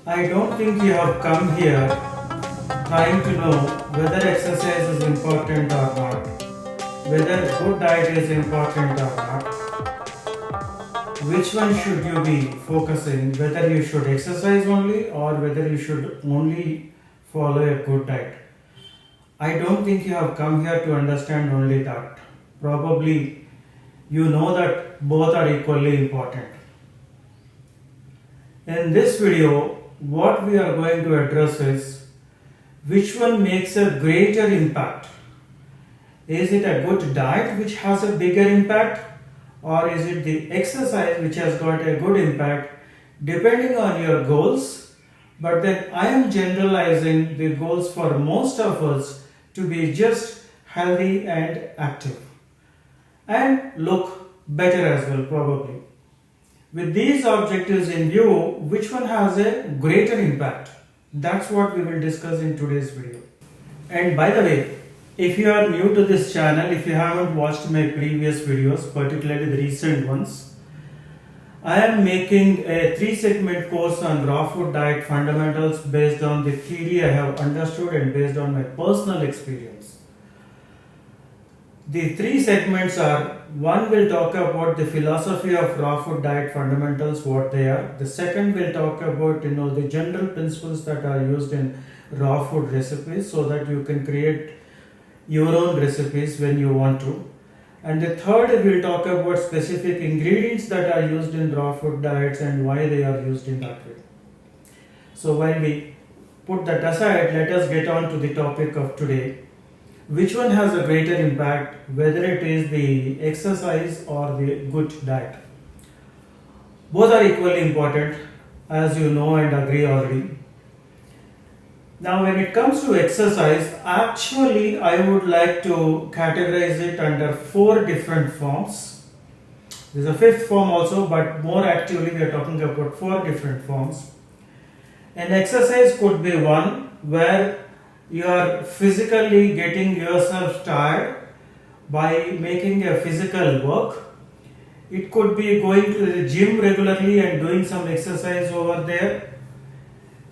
I don't think you have come here trying to know whether exercise is important or not, whether good diet is important or not, which one should you be focusing, whether you should exercise only or whether you should only follow a good diet. I don't think you have come here to understand only that. Probably you know that both are equally important. In this video, what we are going to address is which one makes a greater impact. Is it a good diet which has a bigger impact, or is it the exercise which has got a good impact, depending on your goals? But then I am generalizing the goals for most of us to be just healthy and active and look better as well, probably. With these objectives in view, which one has a greater impact? That's what we will discuss in today's video. And by the way, if you are new to this channel, if you haven't watched my previous videos, particularly the recent ones, I am making a 3-segment course on raw food diet fundamentals based on the theory I have understood and based on my personal experience. The 3 segments are: one will talk about the philosophy of raw food diet fundamentals, what they are. The second will talk about the general principles that are used in raw food recipes, so that you can create your own recipes when you want to. And the third will talk about specific ingredients that are used in raw food diets and why they are used in that way. So while we put that aside, let us get on to the topic of today. Which one has a greater impact, whether it is the exercise or the good diet? Both are equally important, as you know and agree already. Now, when it comes to exercise, actually I would like to categorize it under 4 different forms. There's a 5th form also, but more actively we are talking about 4 different forms. An exercise could be one where you are physically getting yourself tired by making a physical work. It could be going to the gym regularly and doing some exercise over there.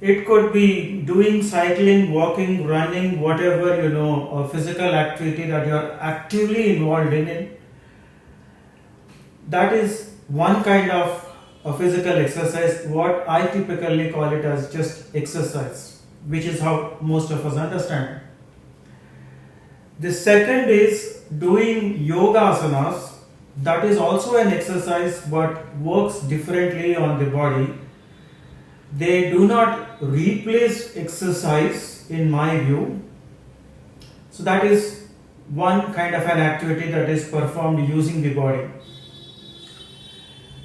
It could be doing cycling, walking, running, whatever a physical activity that you are actively involved in. That is one kind of a physical exercise, what I typically call it as just exercise, which is how most of us understand. The second is doing yoga asanas. That is also an exercise but works differently on the body. They do not replace exercise in my view. So that is one kind of an activity that is performed using the body.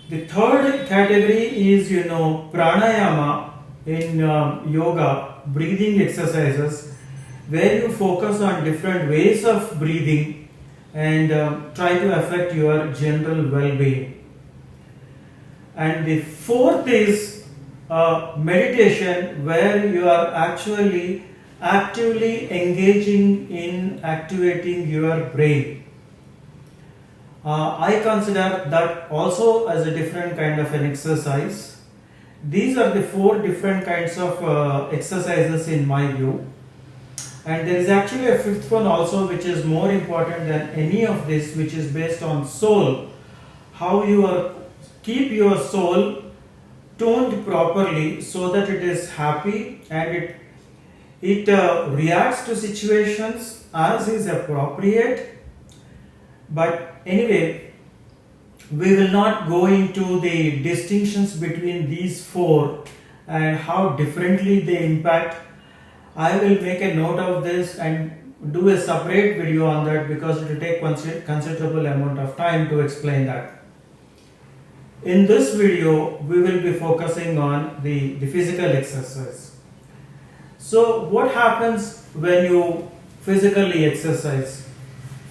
The third category is pranayama in yoga, breathing exercises, where you focus on different ways of breathing and try to affect your general well-being. And the fourth is meditation, where you are actually actively engaging in activating your brain. I consider that also as a different kind of an exercise. These are the 4 different kinds of exercises in my view. And there is actually a 5th one also, which is more important than any of this, which is based on soul. How you keep your soul toned properly so that it is happy and it reacts to situations as is appropriate. But anyway, we will not go into the distinctions between these 4 and how differently they impact. I will make a note of this and do a separate video on that, because it will take considerable amount of time to explain that. In this video, we will be focusing on the physical exercise. So what happens when you physically exercise?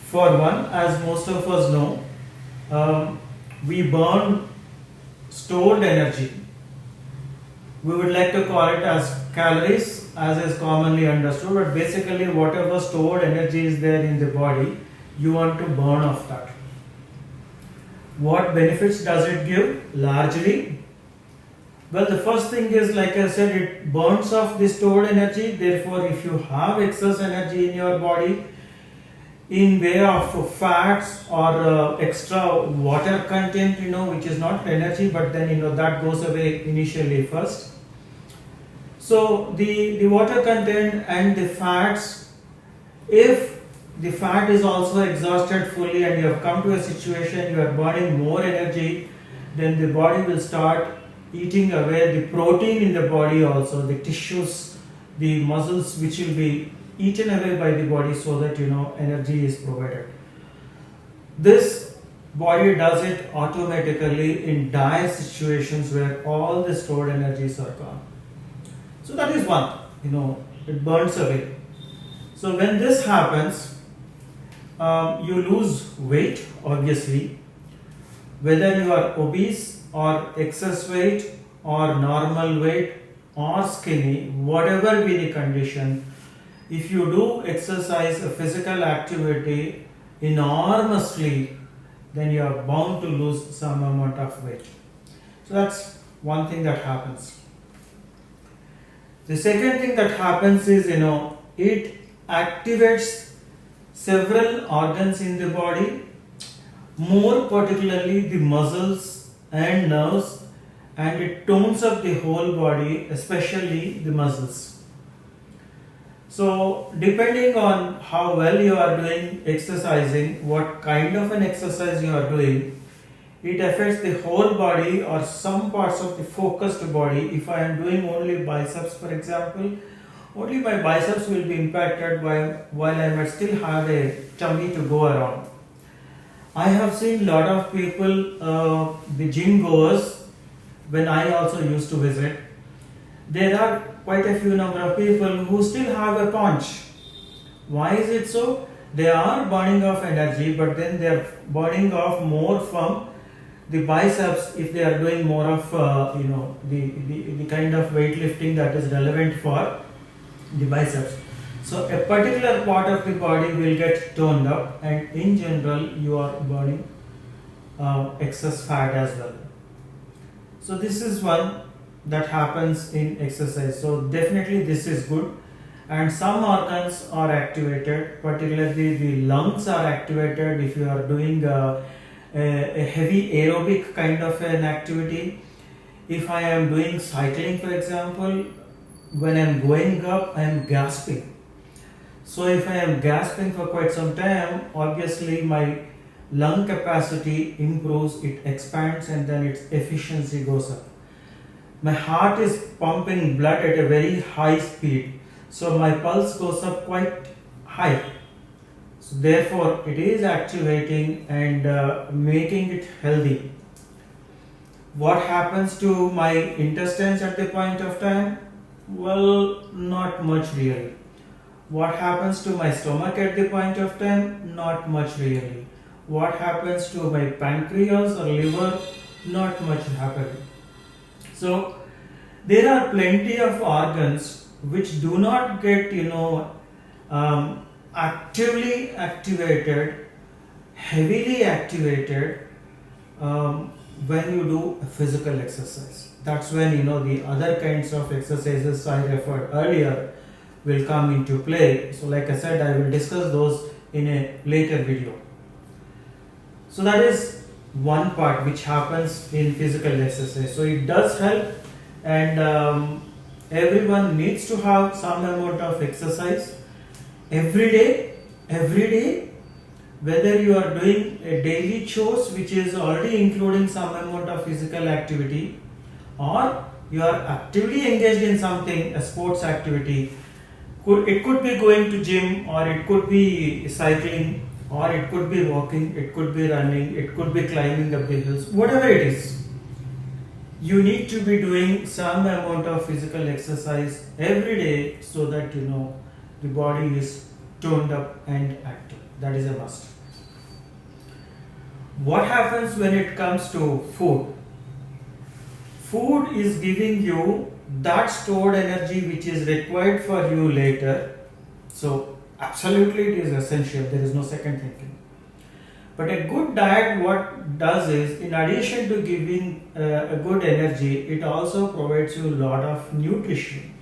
For one, as most of us know, we burn stored energy. We would like to call it as calories, as is commonly understood, but basically whatever stored energy is there in the body, you want to burn off that. What benefits does it give? Largely, Well, the first thing is, like I said, it burns off the stored energy. Therefore, if you have excess energy in your body in way of fats or extra water content, which is not energy, but then that goes away initially first. So the water content and the fats, if the fat is also exhausted fully and you have come to a situation you are burning more energy, then the body will start eating away the protein in the body, also the tissues, the muscles, which will be eaten away by the body, so that energy is provided. This body does it automatically in dire situations where all the stored energies are gone. So that is one, it burns away. So when this happens, you lose weight, obviously, whether you are obese or excess weight or normal weight or skinny, whatever be the condition. If you do exercise, a physical activity enormously, then you are bound to lose some amount of weight. So that's one thing that happens. The second thing that happens is, it activates several organs in the body, more particularly the muscles and nerves, and it tones up the whole body, especially the muscles. So depending on how well you are doing exercising, what kind of an exercise you are doing, it affects the whole body or some parts of the focused body. If I am doing only biceps, for example, only my biceps will be impacted while I might still have a tummy to go around. I have seen a lot of people, the gym goers, when I also used to visit, there are quite a few number of people who still have a punch. Why is it so? They are burning off energy, but then they are burning off more from the biceps if they are doing more of the kind of weightlifting that is relevant for the biceps. So a particular part of the body will get toned up, and in general you are burning excess fat as well. So this is one that happens in exercise. So definitely this is good, and some organs are activated, particularly the lungs are activated if you are doing a heavy aerobic kind of an activity. If I am doing cycling, for example, when I am going up, I am gasping. So if I am gasping for quite some time, obviously my lung capacity improves, it expands, and then its efficiency goes up. My heart is pumping blood at a very high speed, so my pulse goes up quite high. So therefore it is activating and making it healthy. What happens to my intestines at the point of time? Well, not much really. What happens to my stomach at the point of time? Not much really. What happens to my pancreas or liver? Not much happening. So there are plenty of organs which do not get actively activated, heavily activated when you do a physical exercise. That's when the other kinds of exercises I referred earlier will come into play. So like I said, I will discuss those in a later video. So that is one part which happens in physical exercise. So it does help, and everyone needs to have some amount of exercise every day, whether you are doing a daily chores which is already including some amount of physical activity, or you are actively engaged in something, a sports activity. It could be going to gym, or it could be cycling, or it could be walking, it could be running, it could be climbing up the hills, whatever it is. You need to be doing some amount of physical exercise every day, so that the body is toned up and active. That is a must. What happens when it comes to food? Food is giving you that stored energy which is required for you later. So absolutely it is essential. There is no second thinking. But a good diet, what does is, in addition to giving a good energy, it also provides you a lot of nutrition.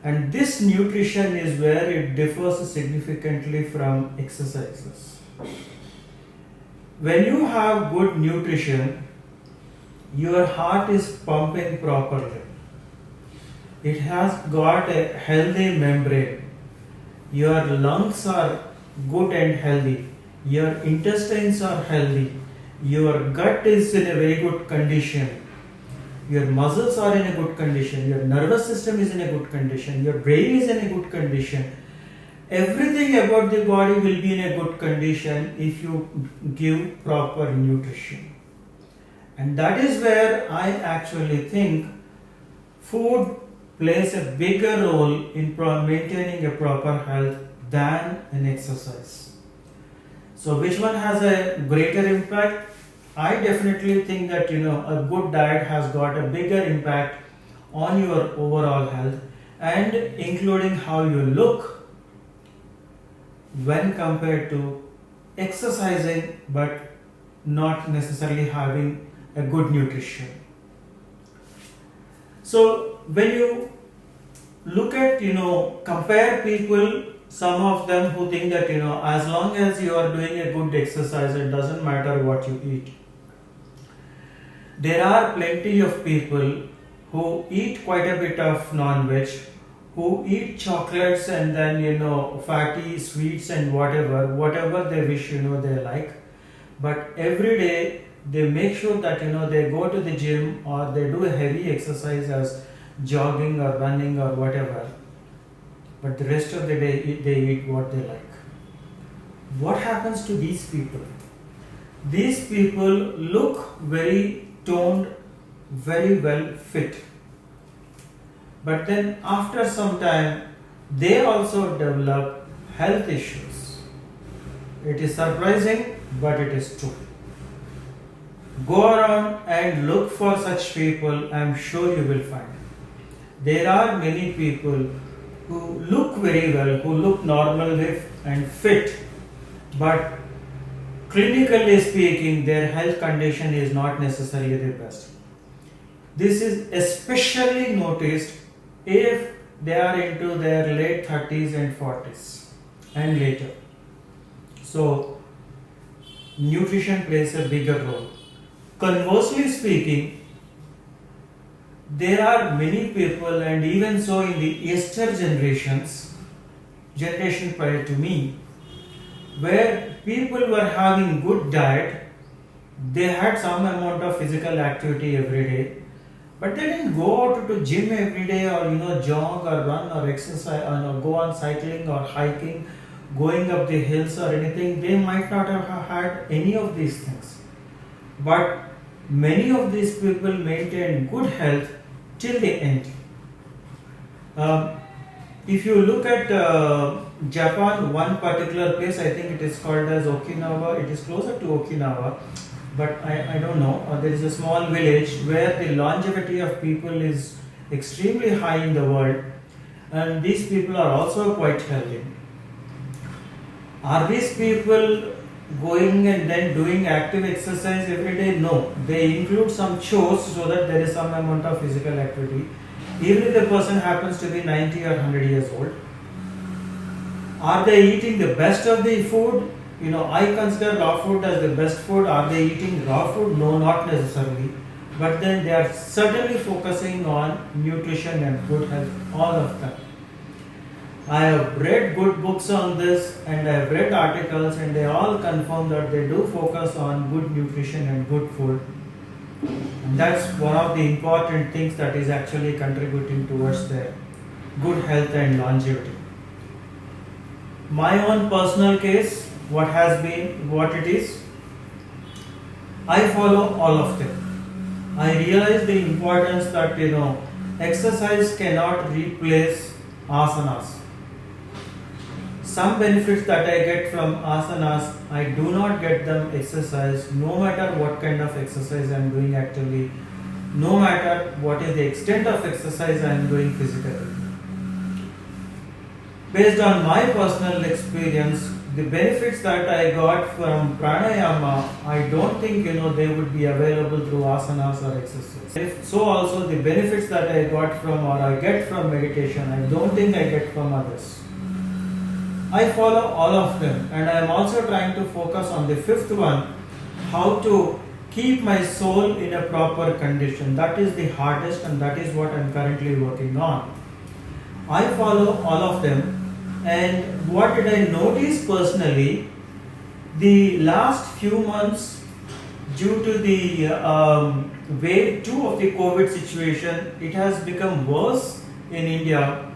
And this nutrition is where it differs significantly from exercises. When you have good nutrition, your heart is pumping properly. It has got a healthy membrane. Your lungs are good and healthy. Your intestines are healthy. Your gut is in a very good condition. Your muscles are in a good condition. Your nervous system is in a good condition. Your brain is in a good condition. Everything about the body will be in a good condition if you give proper nutrition. And that is where I actually think food plays a bigger role in maintaining a proper health than an exercise. So which one has a greater impact? I definitely think that a good diet has got a bigger impact on your overall health, and including how you look when compared to exercising but not necessarily having a good nutrition. So when you look at, compare people, some of them who think that, as long as you are doing a good exercise, it doesn't matter what you eat. There are plenty of people who eat quite a bit of non-veg, who eat chocolates and then, fatty sweets and whatever they wish, they like. But every day they make sure that, they go to the gym or they do a heavy exercise as jogging or running or whatever. But the rest of the day they eat what they like. What happens to these people? These people look very toned, very well fit. But then after some time, they also develop health issues. It is surprising, but it is true. Go around and look for such people, I am sure you will find. There are many people who look very well, who look normal and fit, but clinically speaking, their health condition is not necessarily the best. This is especially noticed if they are into their late 30s and 40s and later. So, nutrition plays a bigger role. Conversely speaking, there are many people, and even so in the yester generation prior to me, where people were having good diet, they had some amount of physical activity every day, but they didn't go out to gym every day or jog or run or exercise or go on cycling or hiking, going up the hills or anything. They might not have had any of these things, but many of these people maintained good health till the end. If you look at Japan, one particular place, I think it is called as Okinawa. It is closer to Okinawa, but I don't know. There is a small village where the longevity of people is extremely high in the world, and these people are also quite healthy. Are these people going and then doing active exercise every day? No. They include some chores so that there is some amount of physical activity. Even if the person happens to be 90 or 100 years old. Are they eating the best of the food? I consider raw food as the best food. Are they eating raw food? No, not necessarily. But then they are certainly focusing on nutrition and good health, all of them. I have read good books on this, and I have read articles, and they all confirm that they do focus on good nutrition and good food. And that's one of the important things that is actually contributing towards their good health and longevity. My own personal case, what it is, I follow all of them. I realize the importance that exercise cannot replace asanas. Some benefits that I get from asanas, I do not get them exercise, no matter what kind of exercise I am doing actively, no matter what is the extent of exercise I am doing physically. Based on my personal experience, the benefits that I got from pranayama, I don't think they would be available through asanas or exercise. So also the benefits that I got from or I get from meditation, I don't think I get from others. I follow all of them, and I am also trying to focus on the fifth one, how to keep my soul in a proper condition. That is the hardest, and that is what I am currently working on. I follow all of them. And what did I notice personally? The last few months, due to the wave 2 of the COVID situation, it has become worse in India.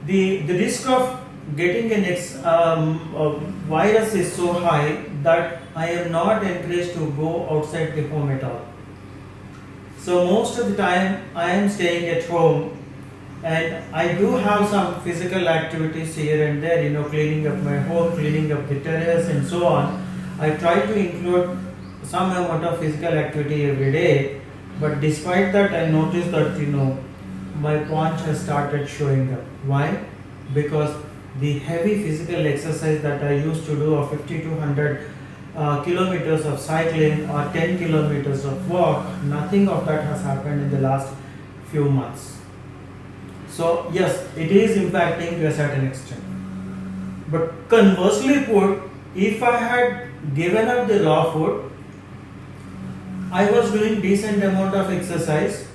The risk of getting a virus is so high that I am not encouraged to go outside the home at all. So most of the time I am staying at home. And I do have some physical activities here and there, cleaning up my home, cleaning up the terrace and so on. I try to include some amount of physical activity every day. But despite that, I noticed that, my paunch has started showing up. Why? Because the heavy physical exercise that I used to do of 50 to 100 kilometers of cycling or 10 kilometers of walk, nothing of that has happened in the last few months. So yes, it is impacting to a certain extent. But conversely put, if I had given up the raw food, I was doing decent amount of exercise,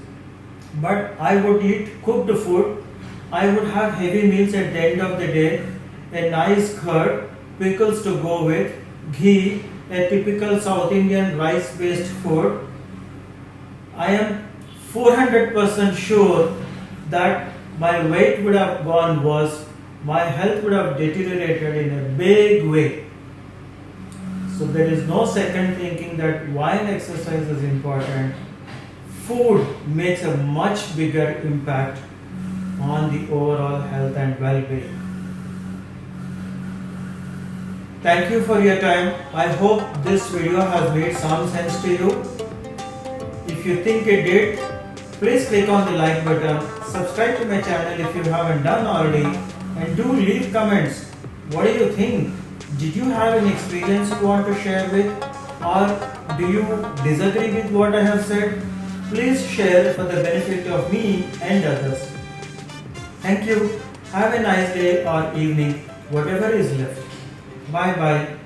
but I would eat cooked food. I would have heavy meals at the end of the day, a nice curd, pickles to go with, ghee, a typical South Indian rice-based food. I am 400% sure that my weight would have gone worse, my health would have deteriorated in a big way. So there is no second thinking that while exercise is important, food makes a much bigger impact on the overall health and well-being. Thank you for your time. I hope this video has made some sense to you. If you think it did, please click on the like button, subscribe to my channel if you haven't done already, and do leave comments. What do you think? Did you have an experience you want to share with, or do you disagree with what I have said? Please share for the benefit of me and others. Thank you. Have a nice day or evening, whatever is left. Bye bye.